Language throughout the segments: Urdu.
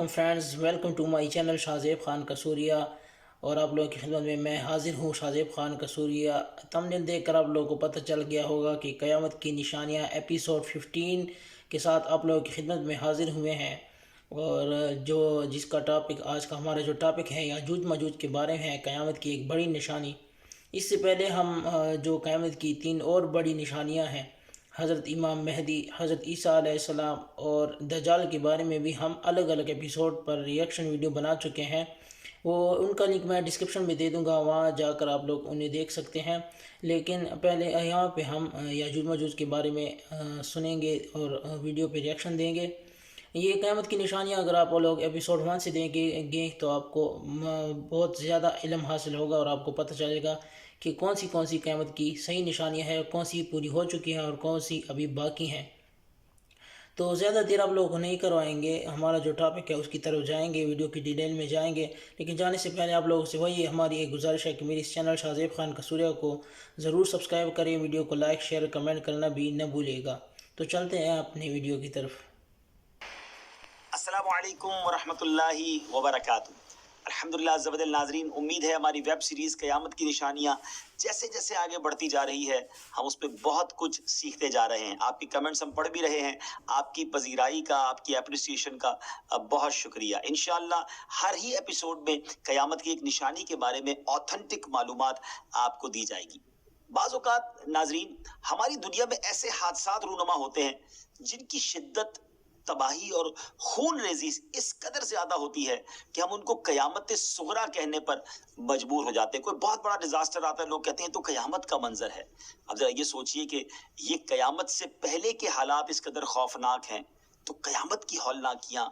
علیکم friends, welcome to my channel Shahzeb Khan Kasuria. اور آپ لوگوں کی خدمت میں حاضر ہوں شاہزیب خان کسوریا۔ تمنیل دیکھ کر آپ لوگوں کو پتہ چل گیا ہوگا کہ قیامت کی نشانیاں ایپیسوڈ 15 کے ساتھ آپ لوگوں کی خدمت میں حاضر ہوئے ہیں۔ اور جس کا ٹاپک آج کا ہمارا جو ٹاپک ہے یاجوج ماجوج کے بارے میں ہے، قیامت کی ایک بڑی نشانی۔ اس سے پہلے ہم جو قیامت کی 3 اور بڑی نشانیاں ہیں، حضرت امام مہدی، حضرت عیسیٰ علیہ السلام اور دجال کے بارے میں بھی ہم الگ الگ ایپیسوڈ پر ریئیکشن ویڈیو بنا چکے ہیں۔ وہ ان کا لنک میں ڈسکرپشن میں دے دوں گا، وہاں جا کر آپ لوگ انہیں دیکھ سکتے ہیں۔ لیکن پہلے یہاں پہ ہم یاجوج ماجوج کے بارے میں سنیں گے اور ویڈیو پہ ریئیکشن دیں گے۔ یہ قیامت کی نشانیاں اگر آپ لوگ ایپیسوڈ 1 سے دیکھیں گے تو آپ کو بہت زیادہ علم حاصل ہوگا اور آپ کو پتہ چلے گا کہ کون سی قیامت کی صحیح نشانیاں ہیں، کون سی پوری ہو چکی ہیں اور کون سی ابھی باقی ہیں۔ تو زیادہ دیر آپ لوگوں کو نہیں کروائیں گے، ہمارا جو ٹاپک ہے اس کی طرف جائیں گے، ویڈیو کی ڈیٹیل میں جائیں گے۔ لیکن جانے سے پہلے آپ لوگوں سے وہی ہماری ایک گزارش ہے کہ میری اس چینل شاہزیب خان کسوریا کو ضرور سبسکرائب کریں، ویڈیو کو لائک شیئر کمنٹ کرنا بھی نہ بھولے گا۔ تو چلتے ہیں اپنی ویڈیو کی طرف۔ السلام علیکم ورحمۃ اللہ وبرکاتہ۔ الحمدللہ زبدل ناظرین، امید ہے ہماری ویب سیریز قیامت کی نشانیاں جیسے جیسے آگے بڑھتی جا رہی ہے ہم اس پہ بہت کچھ سیکھتے جا رہے ہیں۔ آپ کی کمنٹس ہم پڑھ بھی رہے ہیں، آپ کی پذیرائی کا، آپ کی اپریسیشن کا بہت شکریہ۔ انشاءاللہ ہر ہی ایپیسوڈ میں قیامت کی ایک نشانی کے بارے میں اوتھنٹک معلومات آپ کو دی جائے گی۔ بعض اوقات ناظرین ہماری دنیا میں ایسے حادثات رونما ہوتے ہیں جن کی شدت، تباہی اور خون ریزی اس قدر زیادہ ہوتی ہے کہ ہم ان کو قیامت صغریٰ کہنے پر مجبور ہو جاتے ہیں۔ کوئی بہت بڑا ڈیزاسٹر آتا ہے، لوگ کہتے ہیں تو قیامت کا منظر ہے۔ اب ذرا یہ سوچئے کہ یہ قیامت سے پہلے کے حالات اس قدر خوفناک ہیں تو قیامت کی ہولناکیاں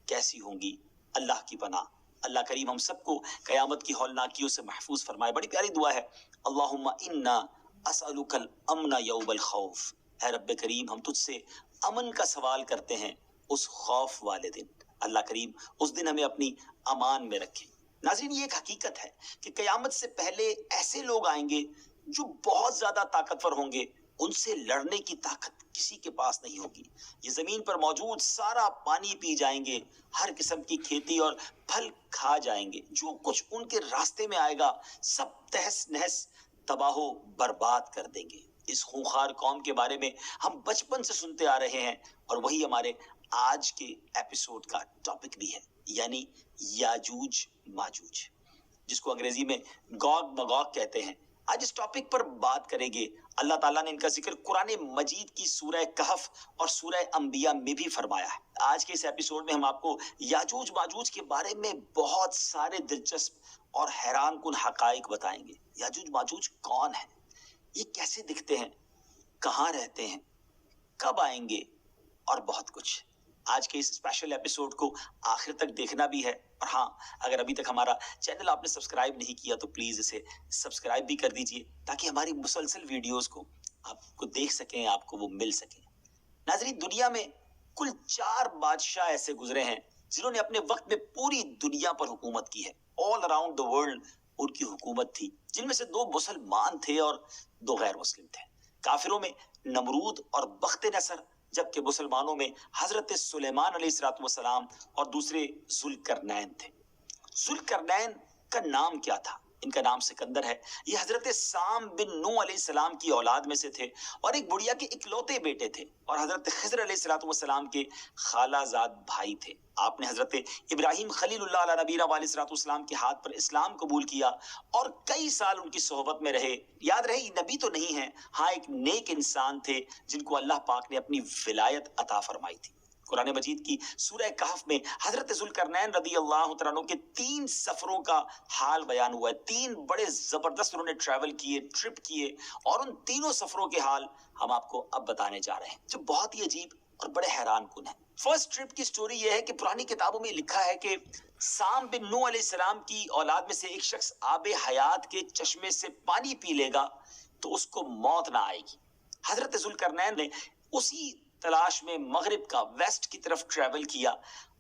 کیسی ہوں گی؟ اللہ کی پناہ، اللہ کریم ہم سب کو قیامت کی ہولناکیوں سے محفوظ فرمائے۔ بڑی پیاری دعا ہے، اللہم انا اسألک الامن یوم الخوف۔ اے رب کریم ہم تجھ سے امن کا سوال کرتے ہیں اس خوف والے دن۔ اللہ کریم اس دن ہمیں اپنی امان میں رکھے۔ ناظرین یہ ایک حقیقت ہے کہ قیامت سے پہلے ایسے لوگ آئیں گے جو بہت زیادہ طاقتور ہوں گے، ان سے لڑنے کی طاقت کسی کے پاس نہیں ہوگی۔ یہ زمین پر موجود سارا پانی پی جائیں گے، ہر قسم کی کھیتی اور پھل کھا جائیں گے، جو کچھ ان کے راستے میں آئے گا سب تہس نہس تباہ و برباد کر دیں گے۔ اس خونخوار قوم کے بارے میں ہم بچپن سے سنتے آ رہے ہیں اور وہی ہمارے آج کے ایپیسوڈ کا ٹاپک بھی ہے، یعنی یاجوج ماجوج، جس کو انگریزی میں گوگ مگوگ کہتے ہیں۔ آج اس ٹاپک پر بات کریں گے۔ اللہ تعالیٰ نے ان کا ذکر قرآن مجید کی سورہ کہف اور سورہ انبیاء میں بھی فرمایا ہے۔ آج کے اس ایپیسوڈ میں ہم آپ کو یاجوج ماجوج کے بارے میں بہت سارے دلچسپ اور حیران کن حقائق بتائیں گے۔ یاجوج ماجوج کون ہیں؟ یہ کیسے دکھتے ہیں؟ کہاں رہتے ہیں؟ کب آئیں گے؟ اور بہت کچھ۔ آج کے اس اسپیشل ایپیسوڈ کو آخر تک دیکھنا بھی ہے، اور ہاں اگر ابھی تک ہمارا چینل آپ نے سبسکرائب نہیں کیا تو پلیز اسے سبسکرائب بھی کر دیجئے تاکہ ہماری مسلسل ویڈیوز کو آپ کو دیکھ سکیں، آپ کو وہ مل سکیں۔ ناظرین دنیا میں کل 4 بادشاہ ایسے گزرے ہیں جنہوں نے اپنے وقت میں پوری دنیا پر حکومت کی ہے۔ All around the world in کی حکومت تھی، جن میں سے 2 مسلمان تھے اور 2 غیر مسلم تھے۔ کافروں میں نمرود اور بخت نصر، جبکہ مسلمانوں میں حضرت سلیمان علیہ السلام اور دوسرے ذوالقرنین تھے۔ ذوالقرنین کا نام کیا تھا؟ ان کا نام سکندر ہے۔ یہ حضرت سام بن نوح علیہ السلام کی اولاد میں سے تھے اور ایک بڑھیا کے اکلوتے بیٹے تھے، اور حضرت خضر علیہ السلام کے خالہ زاد بھائی تھے۔ آپ نے حضرت ابراہیم خلیل اللہ علیہ نبینا علیہ السلام کے ہاتھ پر اسلام قبول کیا اور کئی سال ان کی صحبت میں رہے۔ یاد رہے یہ نبی تو نہیں ہیں، ہاں ایک نیک انسان تھے جن کو اللہ پاک نے اپنی ولایت عطا فرمائی تھی۔ قرآن مجید کی سورہ کہف میں حضرت ذوالقرنین رضی اللہ تعالیٰ عنہ کے 3 سفروں کا حال بیان ہوا ہے۔ 3 بڑے زبردست انہوں نے ٹریول کیے، ٹرپ کیے، اور ان تینوں سفروں کے حال ہم آپ کو اب بتانے جا رہے ہیں جو بہت ہی عجیب اور بڑے حیران کن ہیں۔ فرسٹ ٹرپ کی سٹوری یہ ہے کہ پرانی کتابوں میں لکھا ہے کہ سام بن نوح علیہ السلام کی اولاد میں سے ایک شخص آب حیات کے چشمے سے پانی پی لے گا تو اس کو موت نہ آئے گی۔ حضرت ذوالقرنین نے اسی تلاش میں مغرب کا ویسٹ کی طرف ٹریول کیا،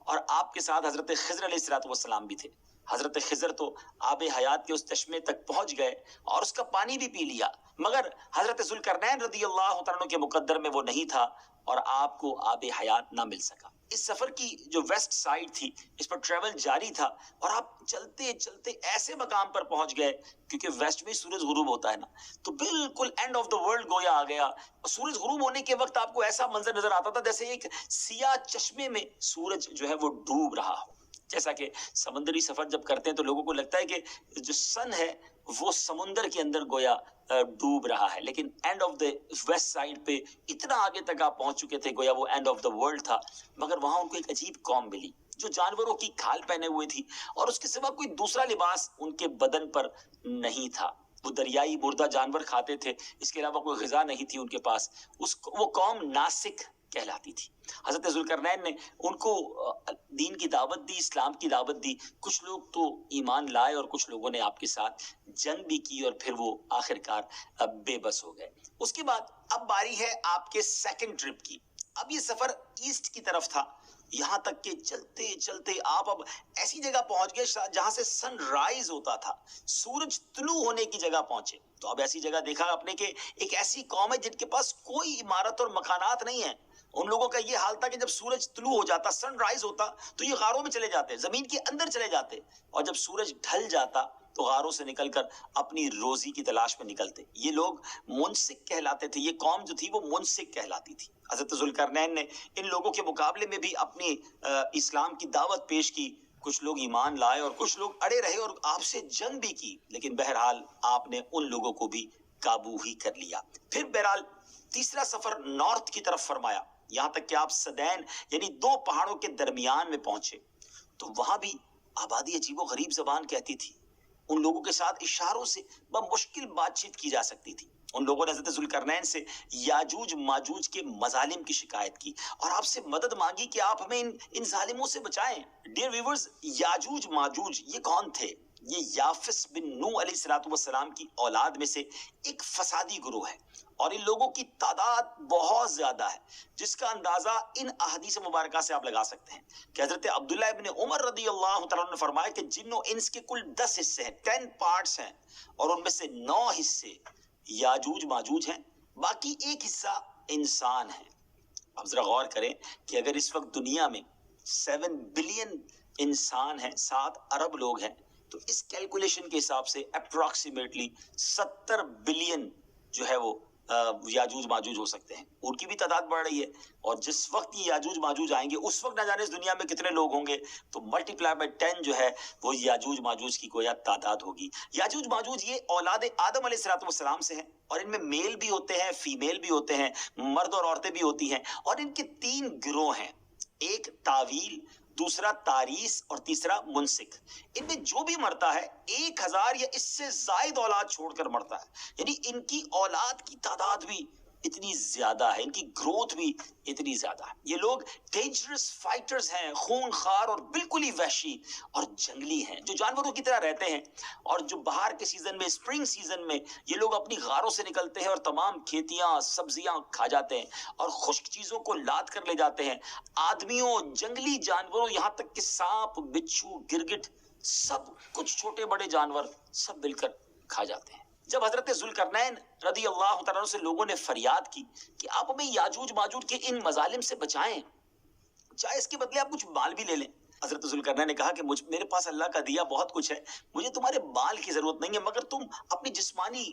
اور آپ کے ساتھ حضرت خضر علیہ السلام بھی تھے۔ حضرت خضر تو آب حیات کے اس چشمے تک پہنچ گئے اور اس کا پانی بھی پی لیا، مگر حضرت ذوالقرنین رضی اللہ تعالیٰ عنہ کے مقدر میں وہ نہیں تھا اور آپ کو آب حیات نہ مل سکا۔ اس سفر کی جو ویسٹ سائڈ تھی اس پر ٹریول جاری تھا اور آپ چلتے چلتے ایسے مقام پر پہنچ گئے، کیونکہ ویسٹ میں سورج غروب ہوتا ہے نا، تو بالکل اینڈ آف دا ورلڈ گویا آ گیا. سورج غروب ہونے کے وقت آپ کو ایسا منظر نظر آتا تھا جیسے ایک سیاہ چشمے میں سورج جو ہے وہ ڈوب رہا ہو. جیسا کہ سمندری سفر جب کرتے ہیں تو لوگوں کو لگتا ہے کہ جو سن ہے وہ سمندر کے اندر گویا ڈوب رہا ہے، لیکن and of the west side پہ اتنا آگے تک آپ پہنچ چکے تھے گویا وہ اینڈ آف دا ورلڈ تھا. مگر وہاں ان کو ایک عجیب قوم ملی جو جانوروں کی کھال پہنے ہوئے تھی اور اس کے سوا کوئی دوسرا لباس ان کے بدن پر نہیں تھا. وہ دریائی مردہ جانور کھاتے تھے، اس کے علاوہ کوئی غذا نہیں تھی ان کے پاس. وہ قوم ناسک کہلاتی تھی. حضرت ذوالقرنین نے ان کو دین کی دعوت دی، اسلام کی دعوت دی. کچھ لوگ تو ایمان لائے اور کچھ لوگوں نے آپ کے ساتھ جنگ بھی کی اور پھر وہ آخرکار بے بس ہو گئے. اس کے بعد اب باری ہے آپ کے سیکنڈ ٹرپ کی. اب یہ سفر ایسٹ کی طرف تھا، یہاں تک کہ چلتے چلتے آپ اب ایسی جگہ پہنچ گئے جہاں سے سن رائز ہوتا تھا، سورج طلوع ہونے کی جگہ پہنچے. تو اب ایسی جگہ دیکھا آپ نے کہ ایک ایسی قوم ہے جن کے پاس کوئی عمارت اور مکانات نہیں ہیں. ان لوگوں کا یہ حال تھا کہ جب سورج طلوع ہو جاتا، سن رائز ہوتا، تو یہ غاروں میں چلے جاتے، زمین کے اندر چلے جاتے، اور جب سورج ڈھل جاتا تو غاروں سے نکل کر اپنی روزی کی تلاش میں نکلتے. یہ لوگ منسک کہلاتے تھے، یہ قوم جو تھی وہ منسک کہلاتی تھی. حضرت ذوالقرنین نے ان لوگوں کے مقابلے میں بھی اپنی اسلام کی دعوت پیش کی. کچھ لوگ ایمان لائے اور کچھ لوگ اڑے رہے اور آپ سے جنگ بھی کی، لیکن بہرحال آپ نے ان لوگوں کو بھی قابو ہی کر لیا. پھر بہرحال تیسرا سفر نارتھ کی طرف فرمایا، یہاں تک کہ آپ سدین یعنی دو پہاڑوں کے درمیان میں پہنچے. تو وہاں بھی آبادی عجیب و غریب زبان کہتی تھی. ان لوگوں کے ساتھ اشاروں سے بمشکل بات چیت کی جا سکتی تھی. ان لوگوں نے حضرت ذوالقرنین سے یاجوج ماجوج کے مظالم کی شکایت کی اور آپ سے مدد مانگی کہ آپ ہمیں ان ظالموں سے بچائیں. ڈیئر ویورز، یاجوج ماجوج یہ کون تھے؟ یہ یافس بن نوح علیہ السلام کی اولاد میں سے ایک فسادی گروہ ہے، اور ان لوگوں کی تعداد بہت زیادہ ہے، جس کا اندازہ ان احادیث مبارکہ سے آپ لگا سکتے ہیں کہ حضرت عبداللہ ابن عمر رضی اللہ تعالیٰ عنہ نے فرمایا کہ جن و انس کے کل 10 حصے ہیں، 10 پارٹس ہیں، اور ان میں سے 9 حصے یاجوج ماجوج ہیں، باقی ایک حصہ انسان ہیں. اب ذرا غور کریں کہ اگر اس وقت دنیا میں 7 بلین انسان ہیں، 7 ارب لوگ ہیں، تو اس کیلکولیشن کے حساب سے اپروکسیمیٹلی 70 بلین جو ہے وہ یاجوج ماجوج ہو سکتے ہیں. ان کی بھی تعداد بڑھ رہی ہے، اور جس وقت یہ یاجوج ماجوج آئیں گے اس وقت نہ جانے اس دنیا میں کتنے لوگ ہوں گے. تو ملٹیپلائی بائی 10 جو ہے وہ یاجوج ماجوج کی گویا تعداد ہوگی. یاجوج ماجوج یہ اولاد آدم علیہ السلام سے ہیں، اور ان میں میل بھی ہوتے ہیں، فیمیل بھی ہوتے ہیں، مرد اور عورتیں بھی ہوتی ہیں. اور ان کے 3 گروہ ہیں، ایک تاویل، دوسرا تاریس اور تیسرا منسک. ان میں جو بھی مرتا ہے 1000 یا اس سے زائد اولاد چھوڑ کر مرتا ہے. یعنی ان کی اولاد کی تعداد بھی اتنی زیادہ ہے، ان کی گروتھ بھی اتنی زیادہ ہے. یہ لوگ ڈینجرس فائٹرز ہیں، خون خار اور بالکل ہی وحشی اور جنگلی ہیں، جو جانوروں کی طرح رہتے ہیں. اور جو بہار کے سیزن میں، اسپرنگ سیزن میں یہ لوگ اپنی غاروں سے نکلتے ہیں اور تمام کھیتیاں سبزیاں کھا جاتے ہیں اور خشک چیزوں کو لاد کر لے جاتے ہیں. آدمیوں، جنگلی جانوروں، یہاں تک کہ سانپ، بچھو، گرگٹ، سب کچھ چھوٹے بڑے جانور سب مل کر کھا جاتے ہیں. جب حضرت ذوالقرنین رضی اللہ تعالیٰ عنہ سے لوگوں نے فریاد کی کہ آپ ہمیں یاجوج ماجوج کے ان مظالم سے بچائیں، چاہے اس کے بدلے آپ کچھ مال بھی لے لیں. حضرت ذوالقرنین نے کہا کہ میرے پاس اللہ کا دیا بہت کچھ ہے، مجھے تمہارے مال کی ضرورت نہیں ہے، مگر تم اپنی جسمانی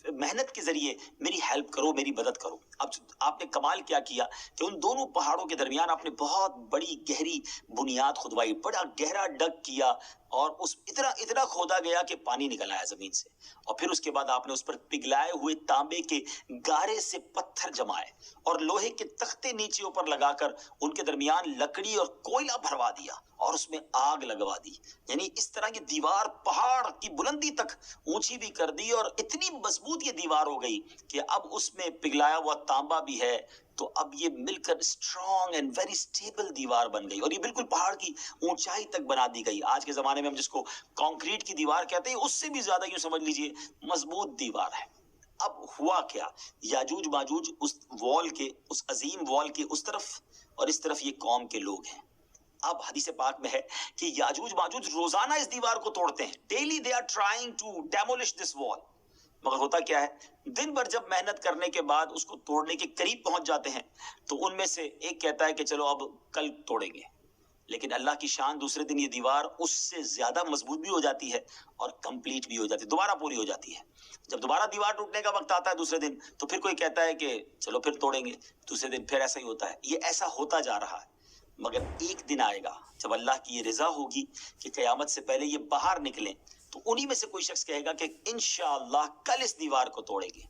محنت کے ذریعے میری ہیلپ کرو، میری مدد کرو. اب آپ نے کمال کیا کیا کہ ان دونوں پہاڑوں کے درمیان آپ نے بہت بڑی گہری بنیاد کھدوائی، بڑا گہرا ڈگ کیا، اور اس اتنا کھودا گیا کہ پانی نکل آیا زمین سے. اور پھر اس کے بعد آپ نے اس پر پگھلائے ہوئے تانبے کے گارے سے پتھر جمائے اور لوہے کے تختے نیچے اوپر لگا کر ان کے درمیان لکڑی اور کوئلہ بھروا دیا اور اس میں آگ لگوا دی. یعنی اس طرح کی دیوار پہاڑ کی بلندی تک اونچی بھی کر دی، اور اتنی مضبوط یہ دیوار ہو گئی کہ اب اس میں پگھلایا ہوا تانبا بھی ہے، تو اب یہ مل کر اسٹرانگ اینڈ ویری اسٹیبل دیوار بن گئی، اور یہ بالکل پہاڑ کی اونچائی تک بنا دی گئی. آج کے زمانے میں ہم جس کو کانکریٹ کی دیوار کہتے ہیں، اس سے بھی زیادہ یوں سمجھ لیجئے مضبوط دیوار ہے. اب ہوا کیا، یاجوج ماجوج اس وال کے، اس عظیم وال کے اس طرف اور اس طرف یہ قوم کے لوگ ہیں. اب حدیث پاک میں ہے کہ یاجوج ماجوج روزانہ اس دیوار کو توڑتے ہیں. Daily they are trying to demolish this wall. مگر ہوتا کیا ہے، دن بھر جب محنت کرنے کے بعد اس کو توڑنے کے قریب پہنچ جاتے ہیں تو ان میں سے ایک کہتا ہے کہ چلو اب کل توڑیں گے، لیکن اللہ کی شان دوسرے دن یہ دیوار اس سے زیادہ مضبوط بھی ہو جاتی ہے اور کمپلیٹ بھی ہو جاتی ہے، دوبارہ پوری ہو جاتی ہے۔ جب دوبارہ دیوار ٹوٹنے کا وقت آتا ہے دوسرے دن، تو پھر کوئی کہتا ہے کہ چلو پھر توڑیں گے، دوسرے دن پھر ایسا ہی ہوتا ہے۔ یہ ایسا ہوتا جا رہا ہے، مگر ایک دن آئے گا جب اللہ کی یہ رضا ہوگی کہ قیامت سے پہلے یہ باہر نکلیں، تو انہی میں سے کوئی شخص کہے گا کہ انشاءاللہ کل اس دیوار کو توڑیں گے،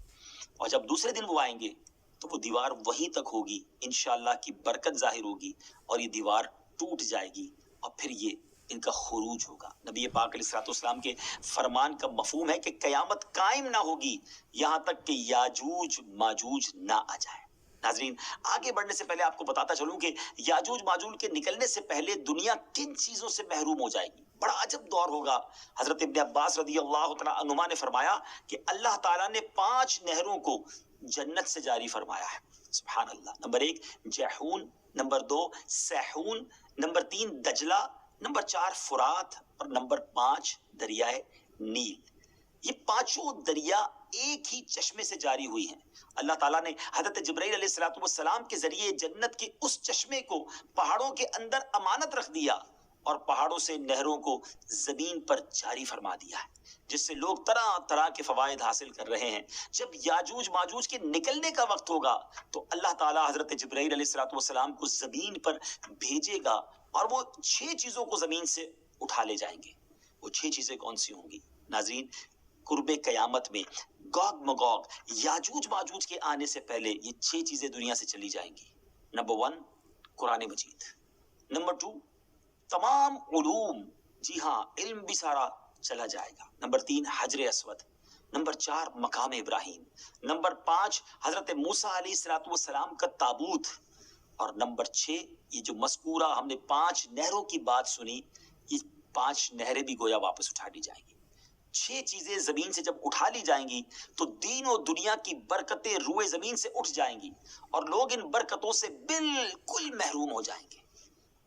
اور جب دوسرے دن وہ آئیں گے تو وہ دیوار وہیں تک ہوگی، انشاءاللہ کی برکت ظاہر ہوگی اور یہ دیوار ٹوٹ جائے گی، اور پھر یہ ان کا خروج ہوگا۔ نبی پاک علیہ الصلوۃ والسلام کے فرمان کا مفہوم ہے کہ قیامت قائم نہ ہوگی یہاں تک کہ یاجوج ماجوج نہ آ جائے۔ ناظرین، آگے بڑھنے سے پہلے آپ کو بتاتا چلوں کہ یاجوج ماجوج کے نکلنے سے پہلے دنیا کن چیزوں سے محروم ہو جائے گی۔ بڑا عجب دور ہوگا۔ حضرت ابن عباس رضی اللہ تعالیٰ عنہما نے فرمایا کہ اللہ تعالیٰ نے 5 نہروں کو جنت سے جاری فرمایا ہے۔ سبحان اللہ۔ نمبر 1 جیحون، نمبر 2 سیحون، نمبر 3 دجلہ، نمبر 4 فرات، اور نمبر 5 دریائے نیل۔ یہ 5 دریا ایک ہی چشمے سے جاری ہوئی ہیں۔ اللہ تعالیٰ نے حضرت جبرائیل علیہ السلام کے ذریعے جنت کے اس چشمے کو پہاڑوں کے اندر امانت رکھ دیا، اور پہاڑوں سے نہروں کو زمین پر جاری فرما دیا ہے، جس سے لوگ طرح طرح کے فوائد حاصل کر رہے ہیں۔ جب یاجوج ماجوج کے نکلنے کا وقت ہوگا تو اللہ تعالیٰ حضرت جبرائیل علیہ السلام کو زمین پر بھیجے گا، اور وہ 6 چیزوں کو زمین سے اٹھا لے جائیں گے۔ وہ 6 چیزیں کون سی ہوں گی؟ ناظرین، قرب قیامت میں گوگ مگوگ یاجوج ماجوج کے آنے سے پہلے یہ 6 چیزیں دنیا سے چلی جائیں گی۔ نمبر 1 قرآن مجید، نمبر 2 تمام علوم، جی ہاں علم بھی سارا چلا جائے گا، نمبر 3 حجر اسود، نمبر 4 مقام ابراہیم، نمبر 5 حضرت موسیٰ علیہ السلام کا تابوت، اور نمبر 6 یہ جو مذکورہ ہم نے 5 نہروں کی بات سنی، یہ 5 نہریں بھی گویا واپس اٹھا لی جائیں گی۔ 6 چیزیں زمین سے جب اٹھا لی جائیں گی تو دین و دنیا کی برکتیں روئے زمین سے اٹھ جائیں گی، اور لوگ ان برکتوں سے بالکل محروم ہو جائیں گے۔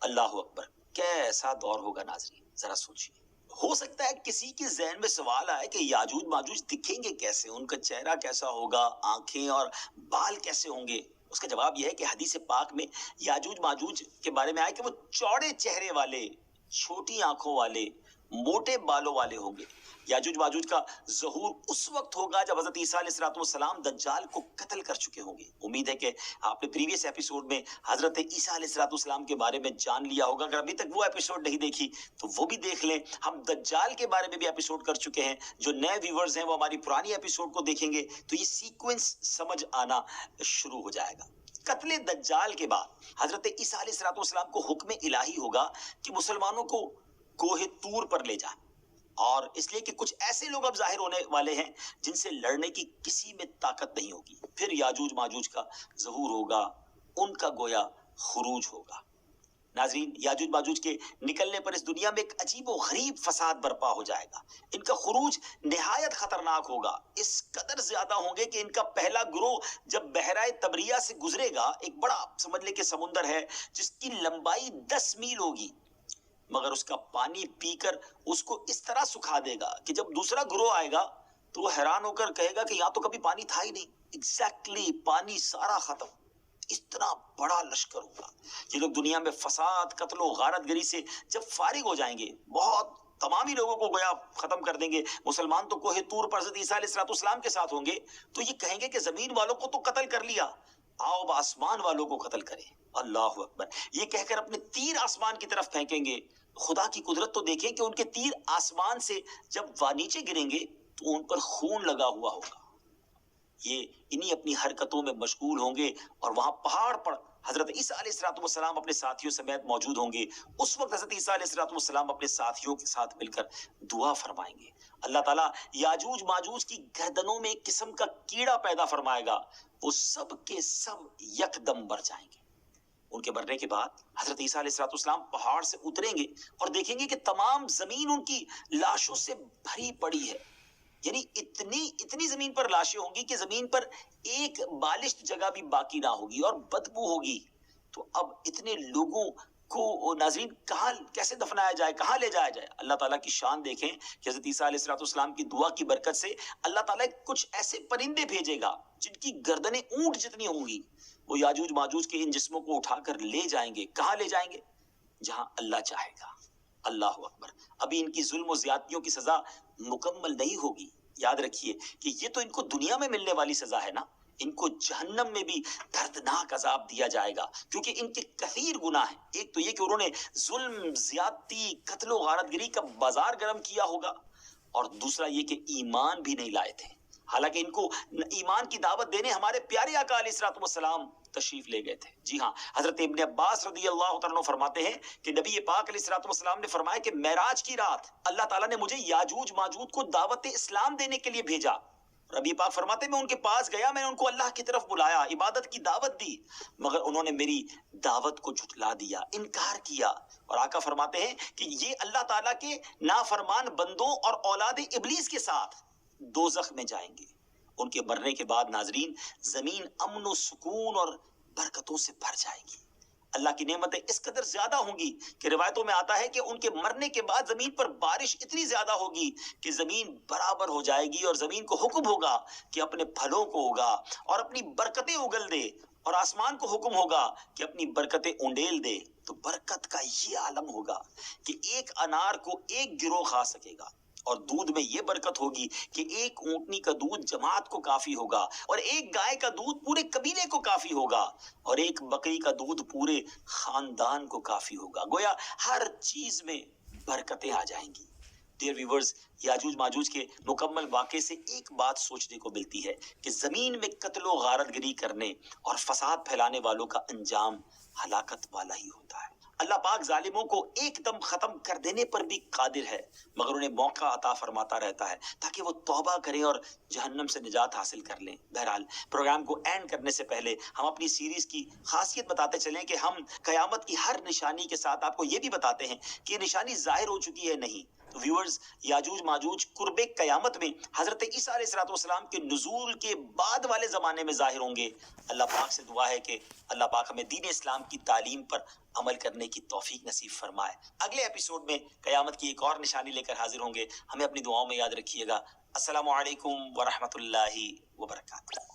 اللہ اکبر، کیسا دور ہوگا ناظرین، ذرا سوچیے۔ ہو سکتا ہے کسی کے ذہن میں سوال آئے کہ یاجوج ماجوج دکھیں گے کیسے، ان کا چہرہ کیسا ہوگا، آنکھیں اور بال کیسے ہوں گے؟ اس کا جواب یہ ہے کہ حدیث پاک میں یاجوج ماجوج کے بارے میں آئے کہ وہ چوڑے چہرے والے، چھوٹی آنکھوں والے، موٹے بالوں والے ہوں گے۔ یاجوج ماجوج کا ظہور اس وقت ہوگا جب حضرت عیسیٰ علیہ السلام دجال کو قتل کر چکے ہوں گے۔ امید ہے کہ آپ نے پریویس ایپیسوڈ میں حضرت عیسیٰ علیہ السلام کے بارے میں جان لیا ہوگا۔ اگر ابھی تک وہ ایپیسوڈ نہیں دیکھی تو وہ بھی دیکھ لیں۔ ہم دجال کے بارے میں بھی ایپیسوڈ کر چکے ہیں، جو نئے ویورز ہیں وہ ہماری پرانی ایپیسوڈ کو دیکھیں گے تو یہ سیکوینس سمجھ آنا شروع ہو جائے گا۔ قتل دجال کے بعد حضرت عیسیٰ علیہ السلام کو حکم الہی ہوگا کہ مسلمانوں کو کوہ طور پر لے جائیں، اور اس لیے کہ کچھ ایسے لوگ اب ظاہر ہونے والے ہیں جن سے لڑنے کی کسی میں طاقت نہیں ہوگی۔ پھر یاجوج ماجوج کا ظہور ہوگا، ان کا گویا خروج ہوگا۔ ناظرین، یاجوج ماجوج کے نکلنے پر اس دنیا میں ایک عجیب و غریب فساد برپا ہو جائے گا۔ ان کا خروج نہایت خطرناک ہوگا، اس قدر زیادہ ہوں گے کہ ان کا پہلا گروہ جب بحیرہ طبریہ سے گزرے گا، ایک بڑا سمجھ لے کہ سمندر ہے جس کی لمبائی 10 میل ہوگی، مگر اس کا پانی پی کر اس کو اس طرح سکھا دے گا کہ جب دوسرا گروہ آئے گا تو وہ حیران ہو کر کہے گا کہ یہاں تو کبھی پانی تھا ہی نہیں۔ ایگزیکٹلی، پانی سارا ختم۔ اتنا بڑا لشکر ہوگا۔ یہ لوگ دنیا میں فساد، قتل و غارت گری سے جب فارغ ہو جائیں گے، بہت تمامی لوگوں کو گویا ختم کر دیں گے۔ مسلمان تو کوہ طور پر حضرت عیسیٰ علیہ السلام کے ساتھ ہوں گے، تو یہ کہیں گے کہ زمین والوں کو تو قتل کر لیا، آؤ اب آسمان والوں کو قتل کریں۔ اللہ اکبر، یہ کہہ کر اپنے تیر آسمان کی طرف پھینکیں گے۔ خدا کی قدرت تو دیکھیں کہ ان کے تیر آسمان سے جب نیچے گریں گے تو ان پر خون لگا ہوا ہوگا۔ یہ انہی اپنی حرکتوں میں مشغول ہوں گے، اور وہاں پہاڑ پر حضرت عیسیٰ علیہ السلام اپنے ساتھیوں سمیت موجود ہوں گے۔ اس وقت حضرت عیسیٰ علیہ السلام اپنے ساتھیوں کے ساتھ مل کر دعا فرمائیں گے۔ اللہ تعالیٰ یاجوج ماجوج کی گردنوں میں ایک قسم کا کیڑا پیدا فرمائے گا، وہ سب کے سب یکدم مر جائیں گے۔ ان کے مرنے کے بعد حضرت عیسیٰ علیہ السلام پہاڑ سے اتریں گے اور دیکھیں گے کہ تمام زمین ان کی لاشوں سے بھری پڑی ہے۔ یعنی اتنی زمین پر لاشیں ہوں گی کہ زمین پر ایک بالشت جگہ بھی باقی نہ ہوگی اور بدبو ہوگی۔ تو اب اتنے لوگوں کو ناظرین کہاں کیسے دفنایا جائے, کہاں لے جایا جائے. اللہ تعالیٰ کی شان دیکھیں کہ حضرت عیسیٰ علیہ السلام کی دعا کی برکت سے اللہ تعالیٰ کچھ ایسے پرندے بھیجے گا جن کی گردنیں اونٹ جتنی ہوں گی. وہ یاجوج ماجوج کے ان جسموں کو اٹھا کر لے جائیں گے. کہاں لے جائیں گے؟ جہاں اللہ چاہے گا. اللہ اکبر. ابھی ان کی ظلم و زیادتیوں کی سزا مکمل نہیں ہوگی. یاد رکھیے کہ یہ تو ان کو دنیا میں ملنے والی سزا ہے نا. ان کو جہنم میں بھی دردناک عذاب دیا جائے گا کیونکہ ان کے کثیر گناہ ہیں. ایک تو یہ کہ انہوں نے ظلم, زیادتی, قتل و غارت گری کا بازار گرم کیا ہوگا, اور دوسرا یہ کہ ایمان بھی نہیں لائے تھے. حالانکہ ان کو ایمان کی دعوت دینے ہمارے پیارے آقا علیہ السلام تشریف لے گئے تھے. جی ہاں, حضرت ابن عباس رضی اللہ تعالیٰ عنہ فرماتے ہیں کہ نبی پاک علیہ السلام نے فرمایا کہ معراج کی رات اللہ تعالیٰ نے مجھے یاجوج ماجوج کو دعوت اسلام دینے کے لیے بھیجا. نبی پاک فرماتے ہیں میں ان کے پاس گیا, میں نے ان کو اللہ کی طرف بلایا, عبادت کی دعوت دی, مگر انہوں نے میری دعوت کو جھٹلا دیا, انکار کیا. اور آقا فرماتے ہیں کہ یہ اللہ تعالیٰ کے نافرمان بندوں اور اولاد ابلیس کے ساتھ دوزخ میں جائیں گے. ان کے مرنے کے بعد ناظرین زمین امن و سکون اور برکتوں سے بھر جائے گی. اللہ کی نعمتیں اس قدر زیادہ ہوں گی کہ روایتوں میں آتا ہے کہ ان کے مرنے کے بعد زمین پر بارش اتنی زیادہ ہوگی کہ زمین برابر ہو جائے گی, اور زمین کو حکم ہوگا کہ اپنے پھلوں کو اگا اور اپنی برکتیں اگل دے, اور آسمان کو حکم ہوگا کہ اپنی برکتیں اونڈیل دے. تو برکت کا یہ عالم ہوگا کہ ایک انار کو ایک گروہ کھا سکے گا, اور دودھ میں یہ برکت ہوگی کہ ایک اونٹنی کا دودھ جماعت کو کافی ہوگا, اور ایک گائے کا دودھ پورے قبیلے کو کافی ہوگا, اور ایک بکری کا دودھ پورے خاندان کو کافی ہوگا. گویا ہر چیز میں برکتیں آ جائیں گی. ڈیئر ویورز, یاجوج ماجوج کے مکمل واقعے سے ایک بات سوچنے کو ملتی ہے کہ زمین میں قتل و غارت گری کرنے اور فساد پھیلانے والوں کا انجام ہلاکت والا ہی ہوتا ہے. اللہ پاک ظالموں کو ایک دم ختم کر دینے پر بھی قادر ہے, مگر انہیں موقع عطا فرماتا رہتا ہے تاکہ وہ توبہ کریں اور جہنم سے نجات حاصل کر لیں. بہرحال پروگرام کو اینڈ کرنے سے پہلے ہم اپنی سیریز کی خاصیت بتاتے چلیں کہ ہم قیامت کی ہر نشانی کے ساتھ آپ کو یہ بھی بتاتے ہیں کہ یہ نشانی ظاہر ہو چکی ہے نہیں. تو ویورز, یاجوج ماجوج قرب قیامت میں حضرت عیسیٰ علیہ السلام کے نزول کے بعد والے زمانے میں ظاہر ہوں گے. اللہ پاک سے دعا ہے کہ اللہ پاک ہمیں دین اسلام کی تعلیم پر عمل کرنے کی توفیق نصیب فرمائے. اگلے ایپیسوڈ میں قیامت کی ایک اور نشانی لے کر حاضر ہوں گے. ہمیں اپنی دعاؤں میں یاد رکھیے گا. السلام علیکم ورحمۃ اللہ وبرکاتہ.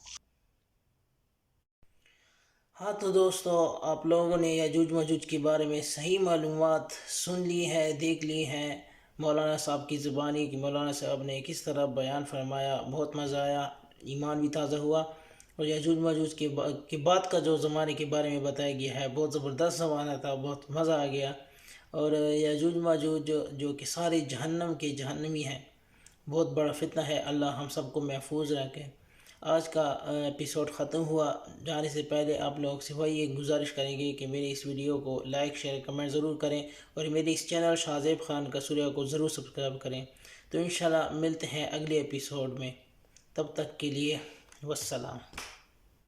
ہاں تو دوستو, آپ لوگوں نے یاجوج ماجوج کے بارے میں صحیح معلومات سن لی ہے, دیکھ لی ہیں. مولانا صاحب کی زبانی کہ مولانا صاحب نے کس طرح بیان فرمایا, بہت مزہ آیا, ایمان بھی تازہ ہوا. اور یاجوج ماجوج کے بعد کا جو زمانے کے بارے میں بتایا گیا ہے, بہت زبردست زمانہ تھا, بہت مزہ آ گیا. اور یاجوج ماجوج جو کہ سارے جہنم کے جہنمی ہیں, بہت بڑا فتنہ ہے. اللہ ہم سب کو محفوظ رکھے. آج کا ایپیسوڈ ختم ہوا. جانے سے پہلے آپ لوگ سے وہی ایک گزارش کریں گے کہ میری اس ویڈیو کو لائک, شیئر, کمنٹ ضرور کریں, اور میرے اس چینل شاہ زیب خان کسوریا کو ضرور سبسکرائب کریں. تو انشاءاللہ ملتے ہیں اگلے ایپیسوڈ میں. تب تک کے لیے والسلام.